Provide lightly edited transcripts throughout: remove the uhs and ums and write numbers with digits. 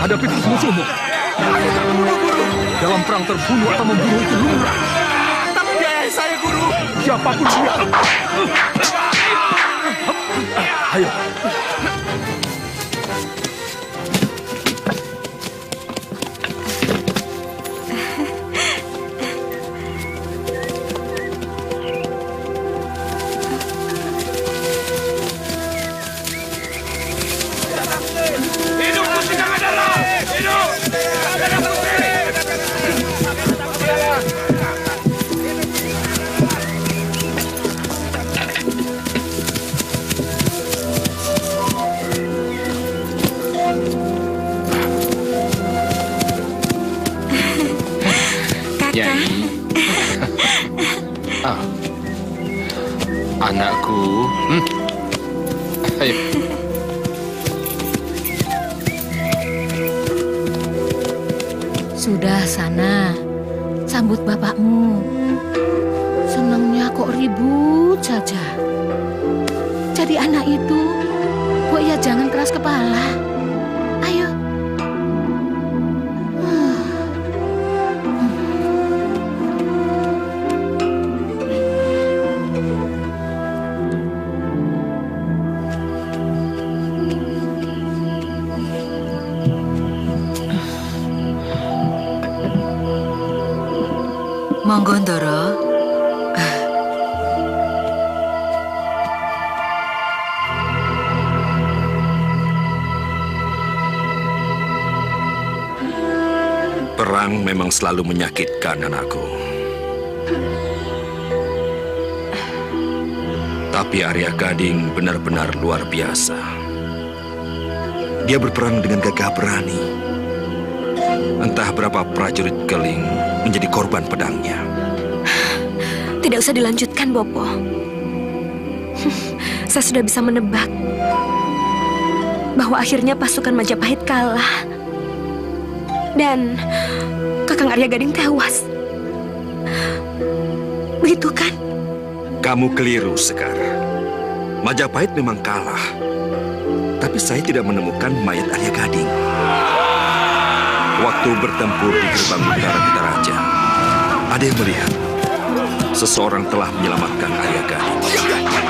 Hadapi terus musuhmu. Dalam perang terbunuh atau membunuh itu lumrah. Tapi dia ayah saya, Guru. Siapapun dia. Ayo. Nyai. Anakku. Ayo. Sudah sana, sambut bapakmu. Senangnya kok ribut saja. Jadi anak itu, Bu ya jangan keras kepala. Ayo. Monggo Ndoro. Perang memang selalu menyakitkan, anakku. Tapi Arya Gading benar-benar luar biasa. Dia berperang dengan gagah berani. Entah berapa prajurit Keling menjadi korban pedangnya. Tidak usah dilanjutkan, Bopo. Saya sudah bisa menebak bahwa akhirnya pasukan Majapahit kalah. Dan Kakang Arya Gading tewas. Begitu kan? Kamu keliru, Sekar. Majapahit memang kalah. Tapi saya tidak menemukan mayat Arya Gading. Waktu bertempur di gerbang utara Pitaraja, ada yang melihat seseorang telah menyelamatkan Arya Gading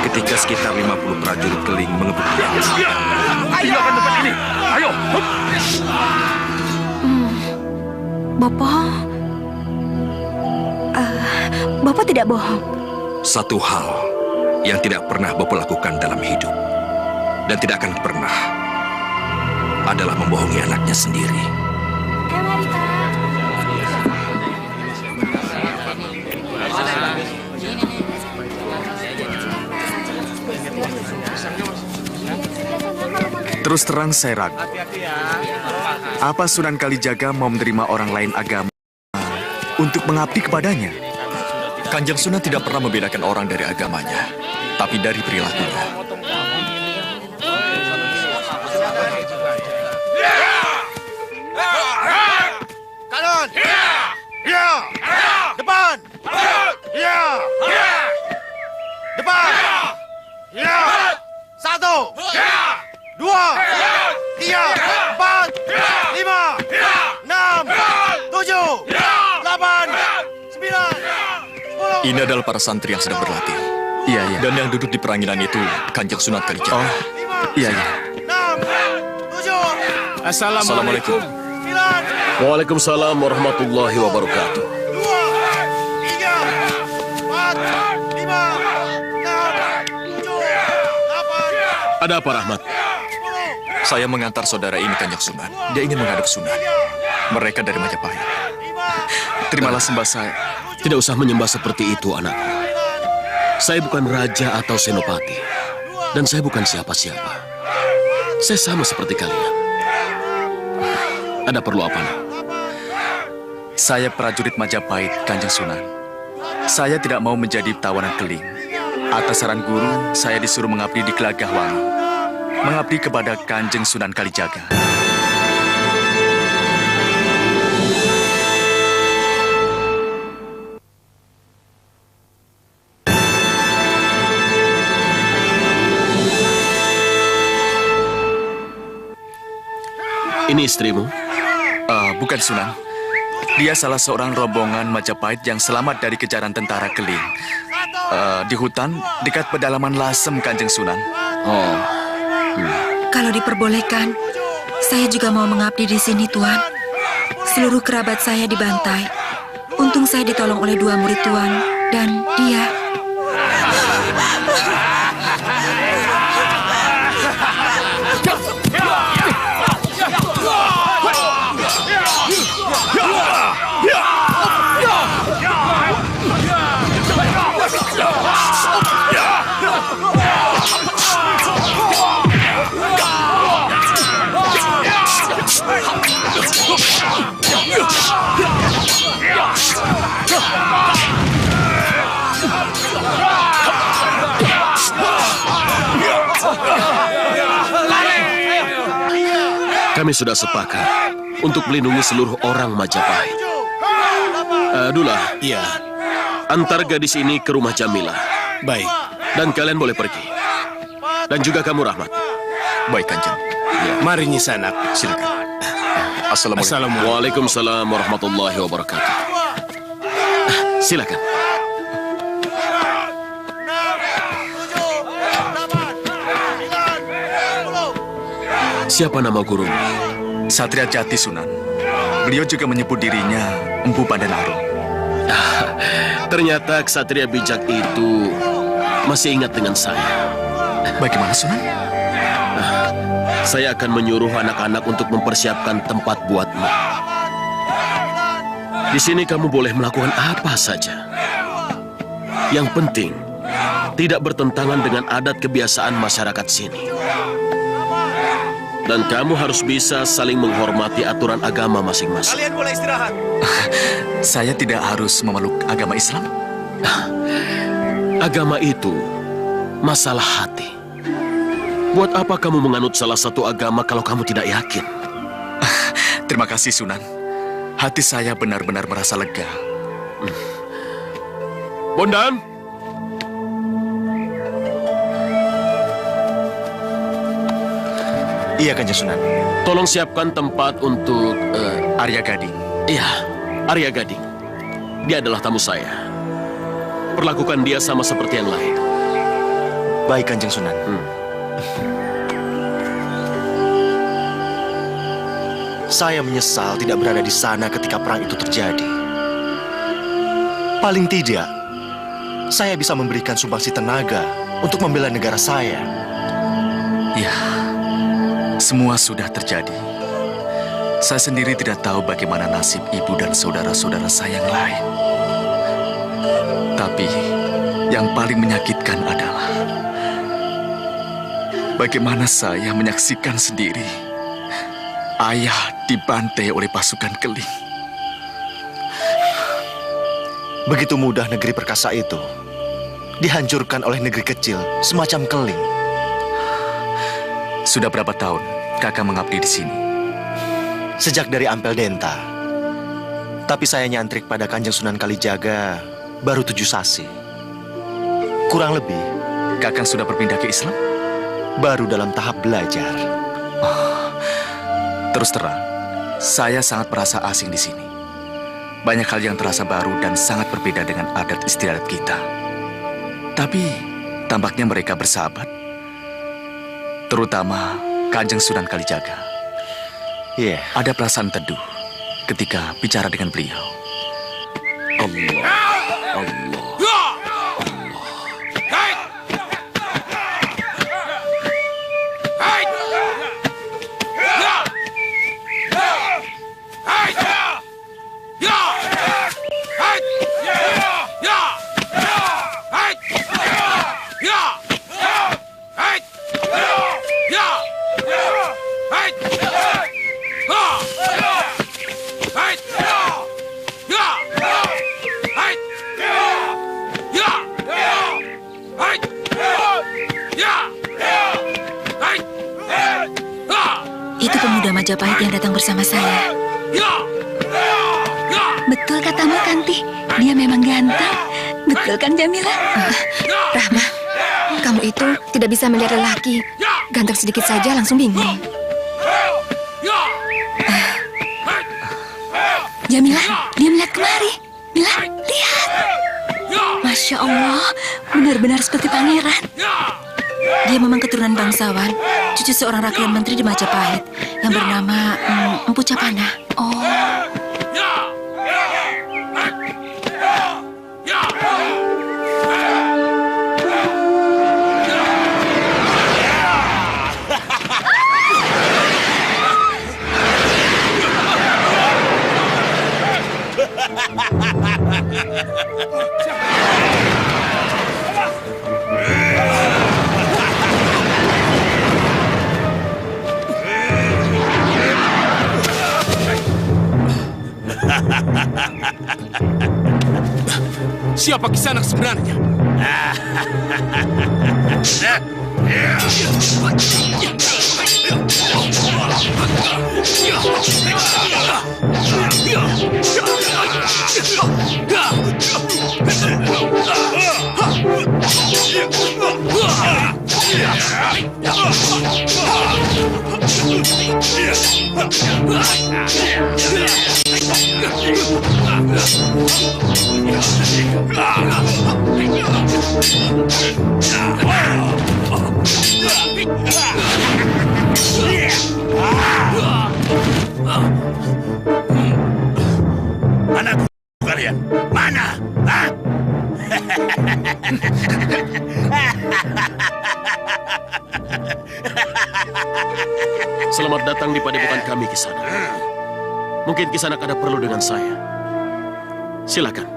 ketika sekitar 50 prajurit Keling mengebut dia. Tinggalkan tempat ini. Ayo. Bopo, Bopo tidak bohong. Satu hal yang tidak pernah Bopo lakukan dalam hidup dan tidak akan pernah adalah membohongi anaknya sendiri. Terus terang saya ragu. Apa Sunan Kalijaga mau menerima orang lain agama untuk mengabdi kepadanya? Kanjeng Sunan tidak pernah membedakan orang dari agamanya, tapi dari perilakunya. Kanan! Ya! Depan! Ya! Depan! Ya! Satu! Dua! Tiga! Empat! Lima! Enam! Tujuh! Delapan! Sembilan! Sepuluh! Ini adalah para santri yang sedang berlatih. Iya, iya. Dan yang duduk di peranginan itu Kanjeng Sunan Kalijaga. Oh, iya, iya. Enam! Tujuh! Assalamualaikum. Sembilan! Waalaikumsalam warahmatullahi wabarakatuh. Dua! Tiga! Empat! Lima! Enam! Tujuh! Delapan! Ada apa, Rahmat? Saya mengantar saudara ini Kanjeng Sunan. Dia ingin menghadap Sunan. Mereka dari Majapahit. Terimalah sembah saya. Tidak usah menyembah seperti itu, anakku. Saya bukan raja atau senopati. Dan saya bukan siapa-siapa. Saya sama seperti kalian. Ada perlu apa, nak? Saya prajurit Majapahit, Kanjeng Sunan. Saya tidak mau menjadi tawanan Keling. Atas saran guru, saya disuruh mengabdi di Gelagahwangi. Mengabdi kepada Kanjeng Sunan Kalijaga. Ini istrimu? Bukan Sunan. Dia salah seorang rombongan Majapahit yang selamat dari kejaran tentara Keling. Di hutan, dekat pedalaman Lasem, Kanjeng Sunan. Oh, Kalau diperbolehkan, saya juga mau mengabdi di sini, Tuan. Seluruh kerabat saya dibantai. Untung saya ditolong oleh 2 murid Tuan dan dia. Kami sudah sepakat untuk melindungi seluruh orang Majapahit. Dula, Iya, antar gadis ini ke rumah Jamilah. baik. Dan kalian boleh pergi. Dan juga kamu, Rahmat. Baik, Kanjeng. Mari Nyisanak. Silakan. Assalamualaikum. Assalamualaikum. Waalaikumsalam warahmatullahi wabarakatuh. Silakan. 6, 7, 8, 9, 10. Siapa nama guru? Satria Jati, Sunan. Beliau juga menyebut dirinya Empu Pandanaru. Ternyata ksatria bijak itu masih ingat dengan saya. Bagaimana, Sunan? Saya akan menyuruh anak-anak untuk mempersiapkan tempat buatmu. Di sini kamu boleh melakukan apa saja. Yang penting, tidak bertentangan dengan adat kebiasaan masyarakat sini. Dan kamu harus bisa saling menghormati aturan agama masing-masing. Kalian boleh istirahat. Saya tidak harus memeluk agama Islam. Agama itu masalah hati. Buat apa kamu menganut salah satu agama kalau kamu tidak yakin? Terima kasih, Sunan. Hati saya benar-benar merasa lega. Bondan, Iya, Kanjeng Sunan. tolong siapkan tempat untuk Arya Gading. iya, Arya Gading. Dia adalah tamu saya. Perlakukan dia sama seperti yang lain. Baik, Kanjeng Sunan. Saya menyesal tidak berada di sana ketika perang itu terjadi. Paling tidak, saya bisa memberikan sumbangsi tenaga untuk membela negara saya. Ya, semua sudah terjadi. Saya sendiri tidak tahu bagaimana nasib ibu dan saudara-saudara saya yang lain. Tapi, yang paling menyakitkan adalah bagaimana saya menyaksikan sendiri ayah dibantai oleh pasukan Keling. Begitu mudah negeri perkasa itu dihancurkan oleh negeri kecil semacam Keling. Sudah berapa tahun kakak mengabdi di sini? Sejak dari Ampel Denta. Tapi saya nyantrik pada Kanjeng Sunan Kalijaga baru 7 sasi. Kurang lebih, Kakang sudah berpindah ke Islam? baru dalam tahap belajar. Terus terang, saya sangat merasa asing di sini. Banyak hal yang terasa baru dan sangat berbeda dengan adat istiadat kita. Tapi, tampaknya mereka bersahabat. Terutama Kanjeng Sunan Kalijaga. Iya. Ada perasaan teduh ketika bicara dengan beliau. Itu pemuda Majapahit yang datang bersama saya. Betul katamu, Kanti. Dia memang ganteng. Betul kan, Jamila? Rahma, kamu itu tidak bisa melihat lelaki. Ganteng sedikit saja langsung bingung. Jamila, dia melihat kemari. Mila, lihat. Masya Allah, benar-benar seperti pangeran. Dia memang keturunan bangsawan, cucu seorang rakyat menteri di Majapahit yang bernama Empu Capana. Oh, Siapa Kisanak sebenarnya? Anakku kalian, mana? Hah? Selamat datang di padepokan kami, Kisanak. Mungkin Kisanak ada perlu dengan saya. Silakan,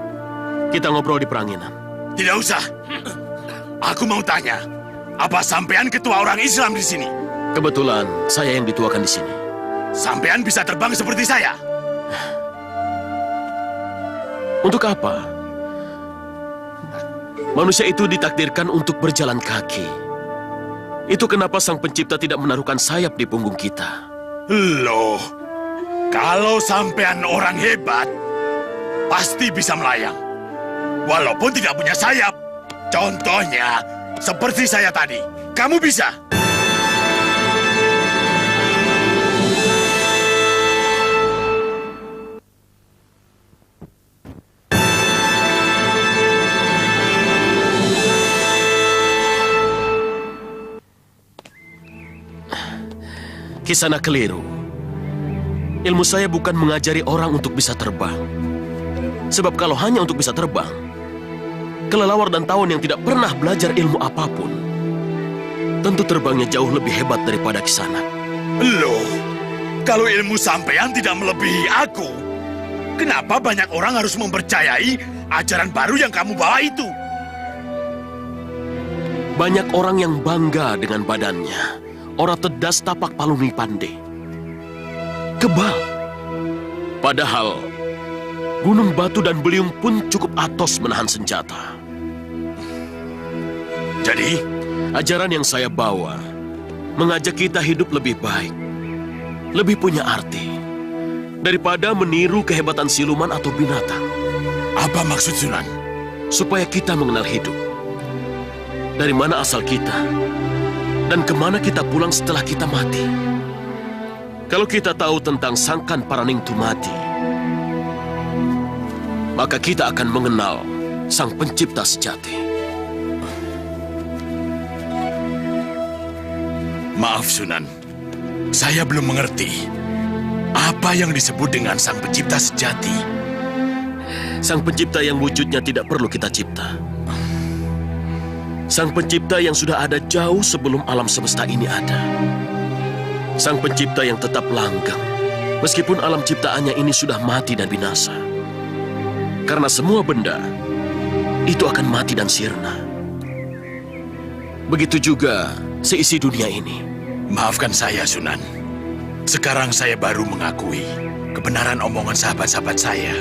kita ngobrol di peranginan. Tidak usah. Aku mau tanya, apa sampean ketua orang Islam di sini? Kebetulan saya yang dituakan di sini. Sampean bisa terbang seperti saya? Untuk apa? Manusia itu ditakdirkan untuk berjalan kaki. Itu kenapa Sang Pencipta tidak menaruhkan sayap di punggung kita. Loh, kalau sampean orang hebat, pasti bisa melayang. Walaupun tidak punya sayap. Contohnya, seperti saya tadi. Kamu bisa. Kisanak keliru. Ilmu saya bukan mengajari orang untuk bisa terbang. Sebab kalau hanya untuk bisa terbang, kelelawar dan tawon yang tidak pernah belajar ilmu apapun, tentu terbangnya jauh lebih hebat daripada Kisanak. Loh, kalau ilmu sampean tidak melebihi aku, kenapa banyak orang harus mempercayai ajaran baru yang kamu bawa itu? Banyak orang yang bangga dengan badannya. Ora tedas tapak palungi pande. Kebal. Padahal, gunung batu dan beliung pun cukup atos menahan senjata. Jadi, ajaran yang saya bawa mengajak kita hidup lebih baik, lebih punya arti, daripada meniru kehebatan siluman atau binatang. apa maksud Sunan? Supaya kita mengenal hidup. Dari mana asal kita? Dan kemana kita pulang setelah kita mati? Kalau kita tahu tentang Sangkan Paraning Tumati, maka kita akan mengenal Sang Pencipta sejati. Maaf Sunan, saya belum mengerti apa yang disebut dengan Sang Pencipta sejati. Sang Pencipta yang wujudnya tidak perlu kita cipta. Sang Pencipta yang sudah ada jauh sebelum alam semesta ini ada. Sang Pencipta yang tetap langgeng, meskipun alam ciptaannya ini sudah mati dan binasa. Karena semua benda itu akan mati dan sirna. Begitu juga seisi dunia ini. Maafkan saya Sunan. Sekarang saya baru mengakui kebenaran omongan sahabat-sahabat saya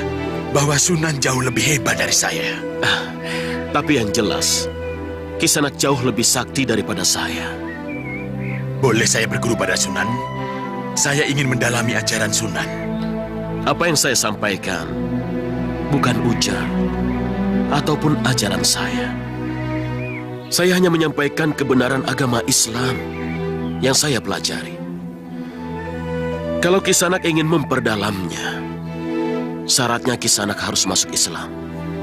bahwa Sunan jauh lebih hebat dari saya. Tapi yang jelas, Kisanak jauh lebih sakti daripada saya. Boleh saya berguru pada Sunan? Saya ingin mendalami ajaran Sunan. Apa yang saya sampaikan bukan ujar ataupun ajaran saya. Saya hanya menyampaikan kebenaran agama Islam yang saya pelajari. Kalau Kisanak ingin memperdalamnya, syaratnya Kisanak harus masuk Islam.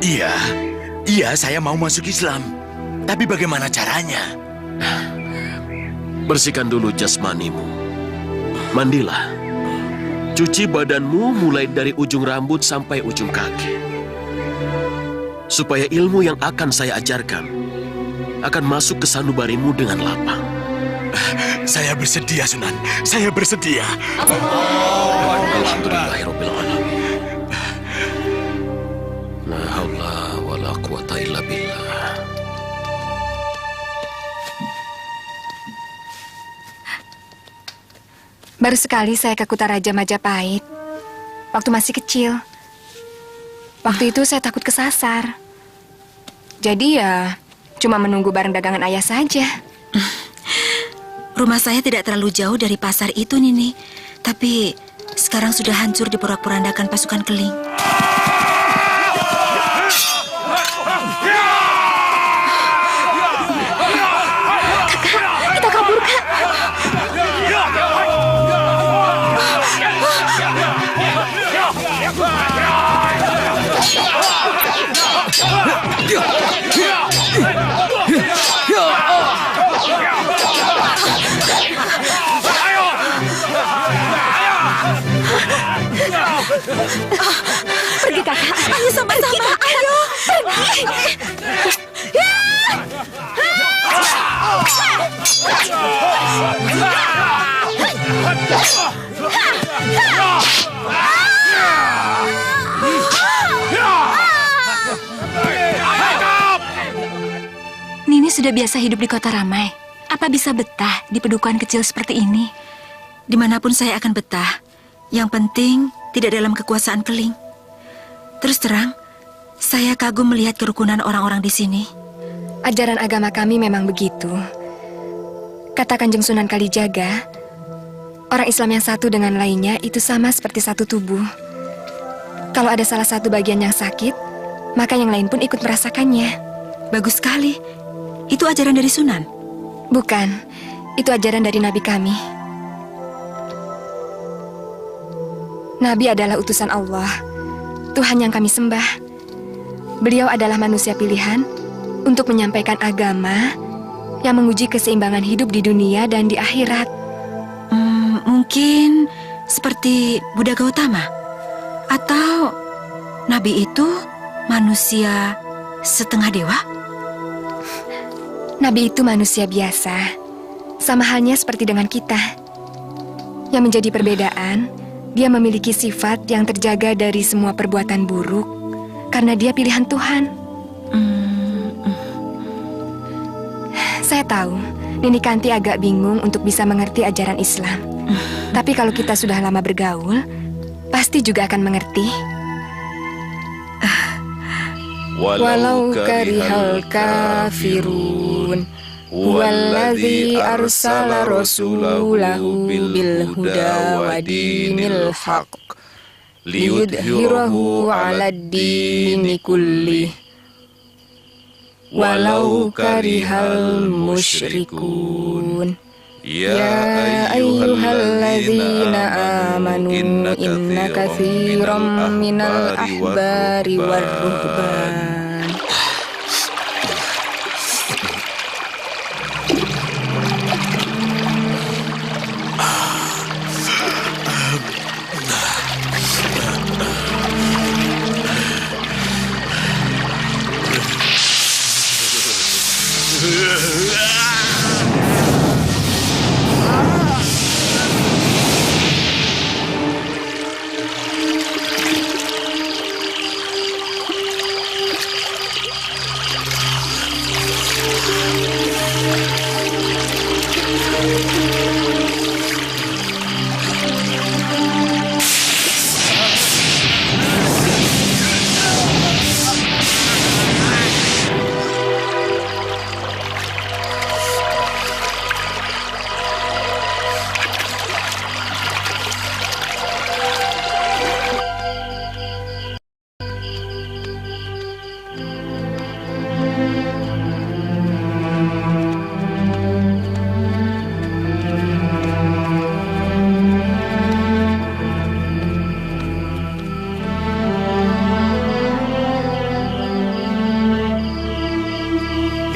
Iya, saya mau masuk Islam. Tapi bagaimana caranya? Bersihkan dulu jasmanimu. Mandilah. Cuci badanmu mulai dari ujung rambut sampai ujung kaki. Supaya ilmu yang akan saya ajarkan akan masuk ke sanubarimu dengan lapang. Saya bersedia, Sunan. Saya bersedia. Alhamdulillahirabbil alamin. La haula wala quwata illa billah. Baru sekali saya ke Kutaraja Majapahit. Waktu masih kecil. Waktu itu saya takut kesasar. Jadi ya, cuma menunggu barang dagangan ayah saja. Rumah saya tidak terlalu jauh dari pasar itu, Nini. Tapi sekarang sudah hancur diporak-porandakan pasukan Keling. Kita kabur, Kak. Pergi, Kakak. Ayo sama-sama, ayo. Nini sudah biasa hidup di kota ramai. Apa bisa betah di pedukuhan kecil seperti ini? Dimanapun saya akan betah. Yang penting tidak dalam kekuasaan Keling. Terus terang, saya kagum melihat kerukunan orang-orang di sini. Ajaran agama kami memang begitu. Kata Kanjeng Sunan Kalijaga, orang Islam yang satu dengan lainnya itu sama seperti satu tubuh. Kalau ada salah satu bagian yang sakit, maka yang lain pun ikut merasakannya. Bagus sekali. Itu ajaran dari Sunan? Bukan, itu ajaran dari Nabi kami. Nabi adalah utusan Allah, Tuhan yang kami sembah. Beliau adalah manusia pilihan untuk menyampaikan agama yang menguji keseimbangan hidup di dunia dan di akhirat. Mungkin seperti Buddha Gautama. Atau Nabi itu manusia setengah dewa? Nabi itu manusia biasa, sama halnya seperti dengan kita. Yang menjadi perbedaan, dia memiliki sifat yang terjaga dari semua perbuatan buruk karena dia pilihan Tuhan. Saya tahu, Nini Kanti agak bingung untuk bisa mengerti ajaran Islam. Tapi kalau kita sudah lama bergaul, pasti juga akan mengerti. Walau karihal kafirun, huwallazi arsala rasulahu bil huda wa dinil haq liyudhhirahu 'alad dini kullih walau karihal musyrikun. Ya ayyuhalladzina amanu inna katsiran minal ahbari war-ruhban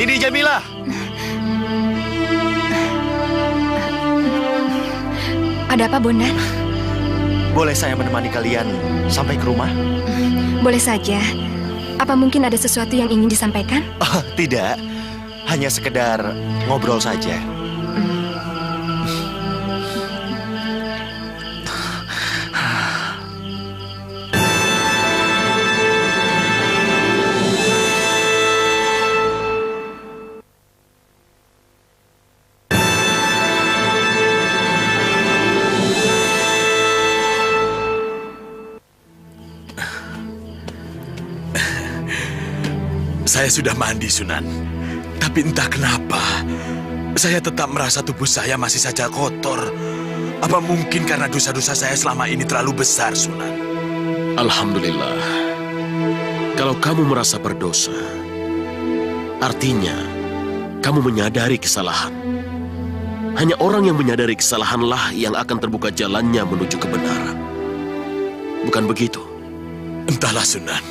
Nini Jamilah. Ada apa, Bondan? Boleh saya menemani kalian sampai ke rumah? Boleh saja. Apa mungkin ada sesuatu yang ingin disampaikan? Oh, tidak. Hanya sekedar ngobrol saja. Saya sudah mandi, Sunan. Tapi entah kenapa, Saya tetap merasa tubuh saya masih saja kotor. Apa mungkin karena dosa-dosa saya selama ini terlalu besar, Sunan? Alhamdulillah. Kalau kamu merasa berdosa, artinya kamu menyadari kesalahan. Hanya orang yang menyadari kesalahanlah yang akan terbuka jalannya menuju kebenaran. Bukan begitu? Entahlah, Sunan.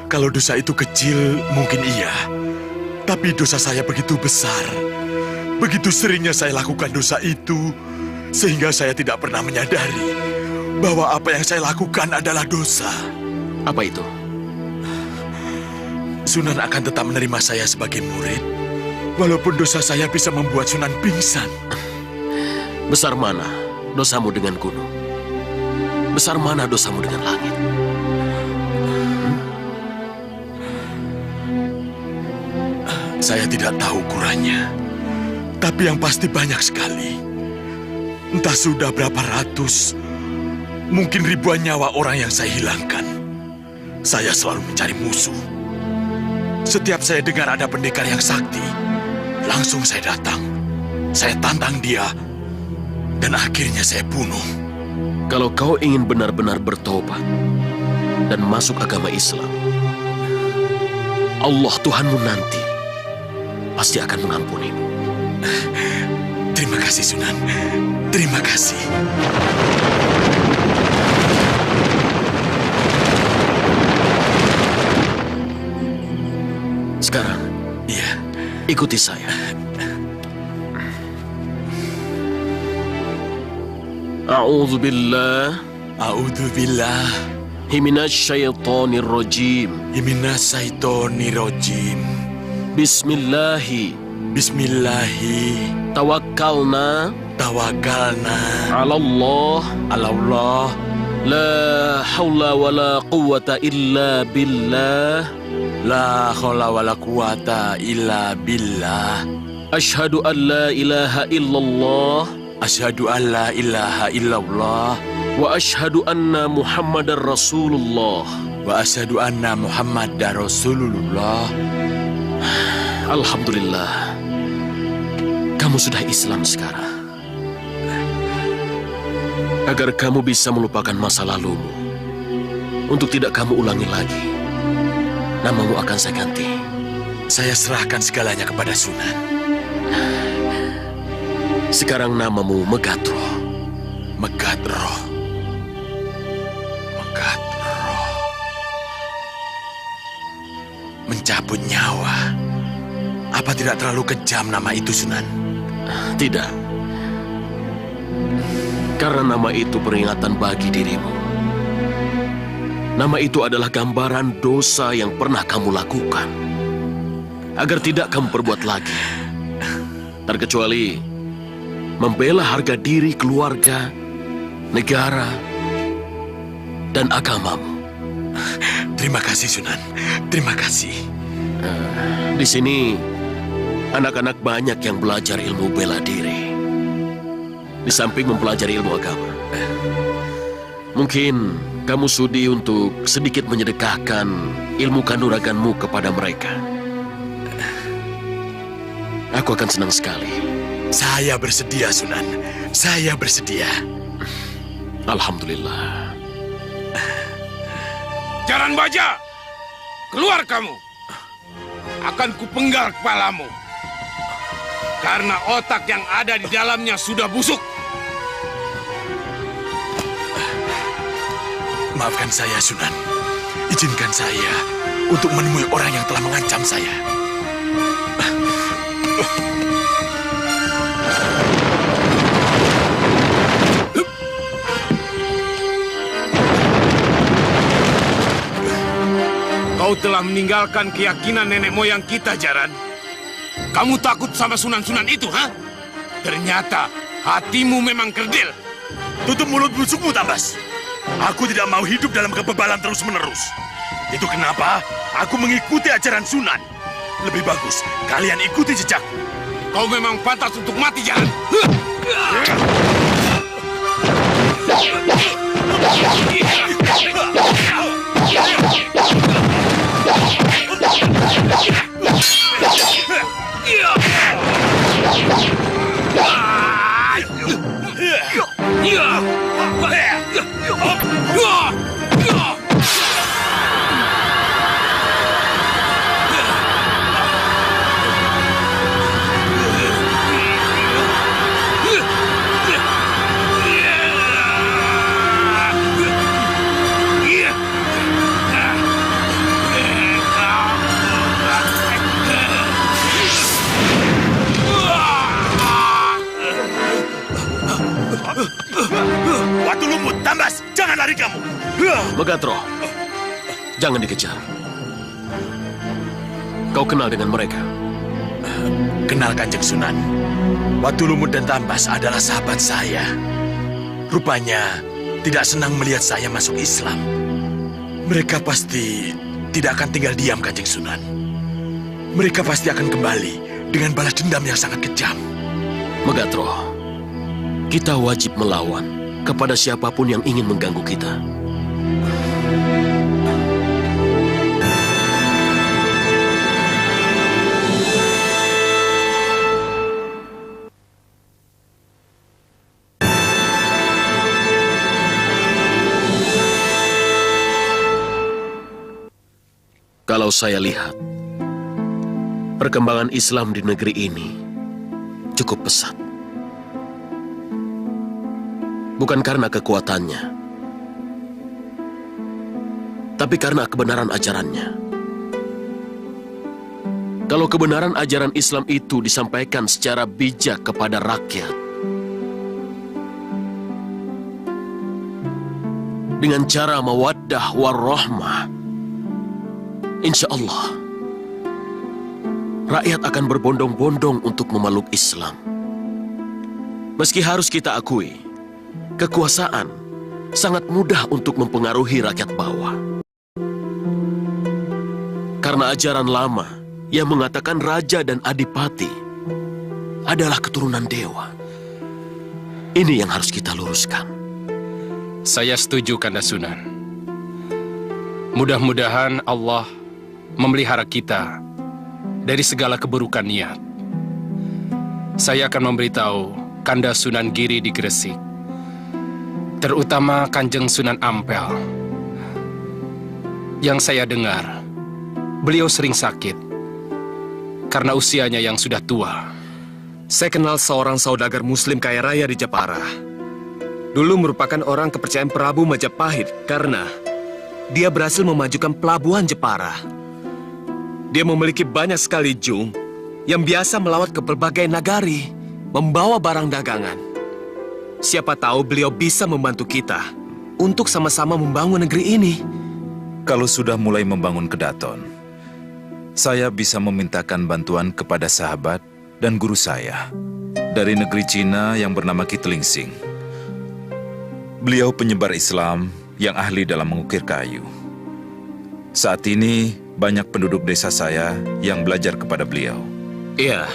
Kalau dosa itu kecil, mungkin iya. Tapi dosa saya begitu besar. Begitu seringnya saya lakukan dosa itu, sehingga saya tidak pernah menyadari bahwa apa yang saya lakukan adalah dosa. Apa itu? Sunan akan tetap menerima saya sebagai murid, walaupun dosa saya bisa membuat Sunan pingsan. Besar mana dosamu dengan gunung? Besar mana dosamu dengan langit? Saya tidak tahu ukurannya, tapi yang pasti banyak sekali. Entah sudah berapa ratus, mungkin ribuan nyawa orang yang saya hilangkan. Saya selalu mencari musuh. Setiap saya dengar ada pendekar yang sakti, langsung saya datang. Saya tantang dia, dan akhirnya saya bunuh. Kalau kau ingin benar-benar bertobat dan masuk agama Islam, Allah Tuhanmu nanti pasti akan mengampunimu. Terima kasih, Sunan. Terima kasih. Sekarang, Iya. ikuti saya. A'udzu billah A'udzubillah minasyaitonir rajim. Minasyaitonirrajim. Bismillahi Bismillahi tawakkalna tawakkalna 'alallah Allah. la haula wala quwwata illa billah. La haula wala quwata illa billah. Asyhadu an la ilaha illallah Asyhadu an la ilaha illallah. wa asyhadu anna Muhammadar Rasulullah. Wa asyhadu anna Muhammadar Rasulullah. Alhamdulillah, kamu sudah Islam sekarang. Agar kamu bisa melupakan masa lalumu, untuk tidak kamu ulangi lagi, namamu akan saya ganti. Saya serahkan segalanya kepada Sunan. Sekarang namamu Megatro. Megatro. Megatro. Mencabut nyawa. Apa tidak terlalu kejam nama itu, Sunan? Tidak. Karena nama itu peringatan bagi dirimu. Nama itu adalah gambaran dosa yang pernah kamu lakukan. Agar tidak kamu perbuat lagi. Terkecuali membela harga diri keluarga, negara, dan agamamu. Terima kasih, Sunan. Terima kasih. Di sini, anak-anak banyak yang belajar ilmu bela diri. Di samping mempelajari ilmu agama. Mungkin kamu sudi untuk sedikit menyedekahkan ilmu kanuraganmu kepada mereka. Aku akan senang sekali. Saya bersedia, Sunan. Saya bersedia. Alhamdulillah. Jaran baja, keluar kamu. Akan kupenggal kepalamu. Karena otak yang ada di dalamnya sudah busuk. Maafkan saya, Sunan. Izinkan saya untuk menemui orang yang telah mengancam saya. Kau telah meninggalkan keyakinan nenek moyang kita, Jaran. Kamu takut sama sunan-sunan itu, ha? Ternyata hatimu memang kerdil. Tutup mulut busukmu, Tambas. Aku tidak mau hidup dalam kebebalan terus-menerus. Itu kenapa aku mengikuti ajaran Sunan. Lebih bagus, kalian ikuti jejakku. Kau memang pantas untuk mati, Jaran. Yeah! Jangan lari kamu! Megatro, jangan dikejar. Kau kenal dengan mereka? Kenal Kanjeng Sunan. Watu Lumut dan Tambas adalah sahabat saya. Rupanya tidak senang melihat saya masuk Islam. Mereka pasti tidak akan tinggal diam, Kanjeng Sunan. Mereka pasti akan kembali dengan balas dendam yang sangat kejam. Megatro, kita wajib melawan kepada siapapun yang ingin mengganggu kita. Kalau saya lihat, perkembangan Islam di negeri ini cukup pesat. Bukan karena kekuatannya, tapi karena kebenaran ajarannya. Kalau kebenaran ajaran Islam itu disampaikan secara bijak kepada rakyat, dengan cara mawaddah warahmah, insya Allah, rakyat akan berbondong-bondong untuk memeluk Islam. Meski harus kita akui, kekuasaan sangat mudah untuk mempengaruhi rakyat bawah. Karena ajaran lama yang mengatakan raja dan adipati adalah keturunan dewa. Ini yang harus kita luruskan. Saya setuju, Kanda Sunan. Mudah-mudahan Allah memelihara kita dari segala keburukan niat. Saya akan memberitahu Kanda Sunan Giri di Gresik, terutama Kanjeng Sunan Ampel. Yang saya dengar, beliau sering sakit karena usianya yang sudah tua. Saya kenal seorang saudagar muslim kaya raya di Jepara. Dulu merupakan orang kepercayaan Prabu Majapahit karena dia berhasil memajukan pelabuhan Jepara. Dia memiliki banyak sekali jung yang biasa melawat ke berbagai nagari, membawa barang dagangan. Siapa tahu beliau bisa membantu kita untuk sama-sama membangun negeri ini. Kalau sudah mulai membangun Kedaton, saya bisa memintakan bantuan kepada sahabat dan guru saya dari negeri Cina yang bernama Ki Tlingsing. Beliau penyebar Islam yang ahli dalam mengukir kayu. Saat ini banyak penduduk desa saya yang belajar kepada beliau. Iya,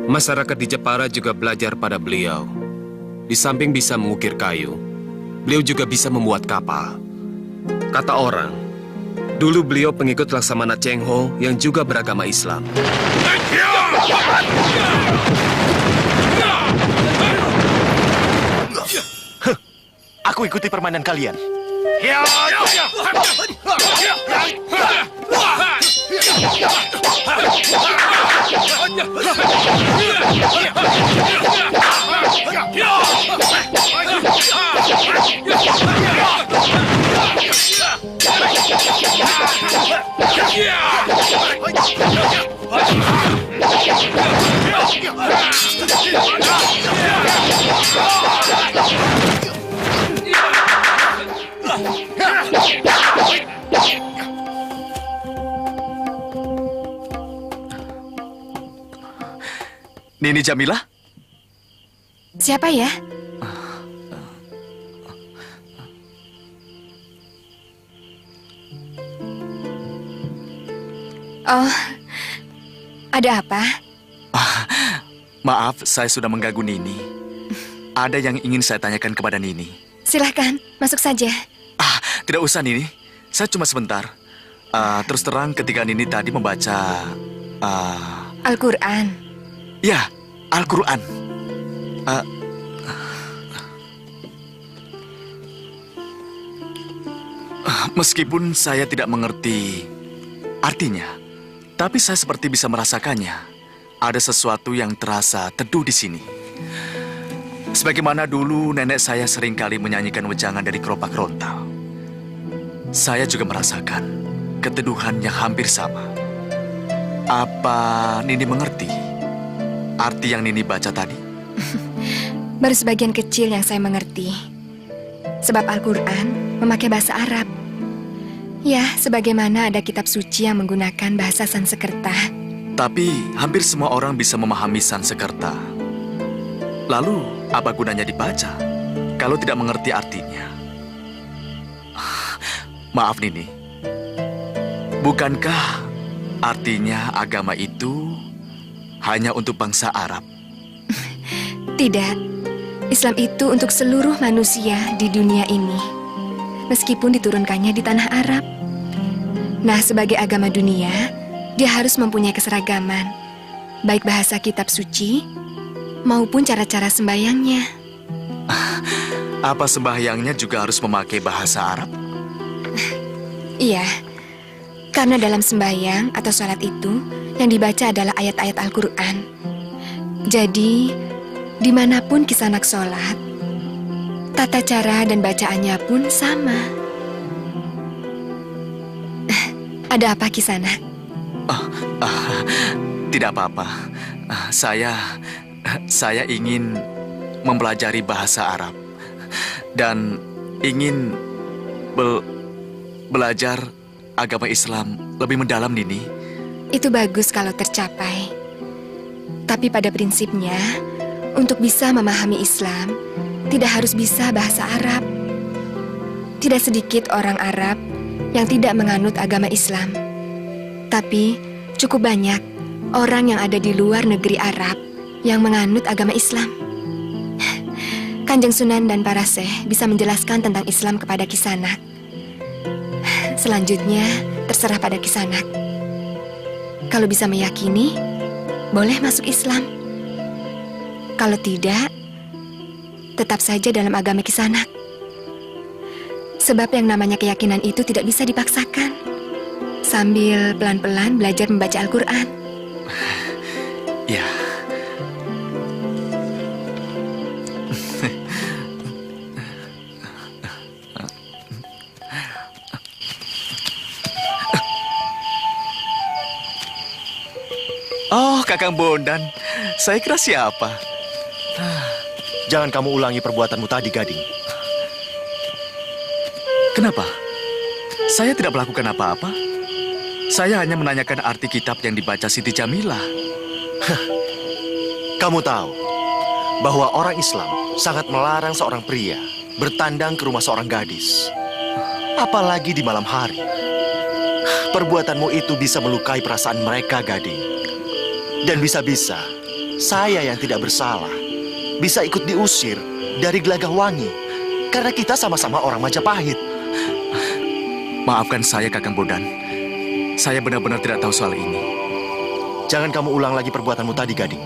masyarakat di Jepara juga belajar pada beliau. Di samping bisa mengukir kayu, beliau juga bisa membuat kapal. Kata orang, dulu beliau pengikut Laksamana Cheng Ho yang juga beragama Islam. Aku ikuti permainan kalian. Nini Jamila? Siapa ya? Oh, ada apa? Maaf, saya sudah mengganggu Nini. Ada yang ingin saya tanyakan kepada Nini. Silahkan, masuk saja. Tidak usah, Nini. Saya cuma sebentar. Terus terang ketika Nini tadi membaca... Al-Quran. Ya, Al-Quran. Meskipun saya tidak mengerti artinya, tapi saya seperti bisa merasakannya. Ada sesuatu yang terasa teduh di sini. Sebagaimana dulu nenek saya seringkali menyanyikan wejangan dari keropak rontal. Saya juga merasakan keteduhan yang hampir sama. Apa Nini mengerti arti yang Nini baca tadi? Baru sebagian kecil yang saya mengerti. Sebab Al-Quran memakai bahasa Arab. Ya, sebagaimana ada kitab suci yang menggunakan bahasa Sanskerta. Tapi hampir semua orang bisa memahami Sanskerta. Lalu, apa gunanya dibaca kalau tidak mengerti artinya? Maaf Nini, bukankah artinya agama itu hanya untuk bangsa Arab? Tidak, Islam itu untuk seluruh manusia di dunia ini, meskipun diturunkannya di tanah Arab. Nah, sebagai agama dunia, dia harus mempunyai keseragaman, baik bahasa kitab suci maupun cara-cara sembahyangnya. Apa sembahyangnya juga harus memakai bahasa Arab? Iya, karena dalam sembahyang atau sholat itu yang dibaca adalah ayat-ayat Al-Quran. Jadi, dimanapun Kisanak sholat, tata cara dan bacaannya pun sama. Ada apa Kisanak? Tidak apa-apa. Saya ingin mempelajari bahasa Arab dan ingin belajar agama Islam lebih mendalam, Nini. Itu bagus kalau tercapai. Tapi pada prinsipnya, untuk bisa memahami Islam, tidak harus bisa bahasa Arab. Tidak sedikit orang Arab yang tidak menganut agama Islam. Tapi cukup banyak orang yang ada di luar negeri Arab yang menganut agama Islam. Kanjeng Sunan dan para Syekh bisa menjelaskan tentang Islam kepada Kisanak. Selanjutnya, terserah pada Kisanak. Kalau bisa meyakini, boleh masuk Islam. Kalau tidak, tetap saja dalam agama Kisanak. Sebab yang namanya keyakinan itu tidak bisa dipaksakan. Sambil pelan-pelan belajar membaca Al-Quran. Ya. Oh, Kakang Bondan. Saya kira siapa? Jangan kamu ulangi perbuatanmu tadi, Gading. Kenapa? Saya tidak melakukan apa-apa. Saya hanya menanyakan arti kitab yang dibaca Siti Jamilah. Kamu tahu bahwa orang Islam sangat melarang seorang pria bertandang ke rumah seorang gadis. Apalagi di malam hari. Perbuatanmu itu bisa melukai perasaan mereka, Gading. Dan bisa-bisa saya yang tidak bersalah bisa ikut diusir dari Gelagah Wangi karena kita sama-sama orang Majapahit. Maafkan saya, Kakang Bondan. Saya benar-benar tidak tahu soal ini. Jangan kamu ulang lagi perbuatanmu tadi, Gading.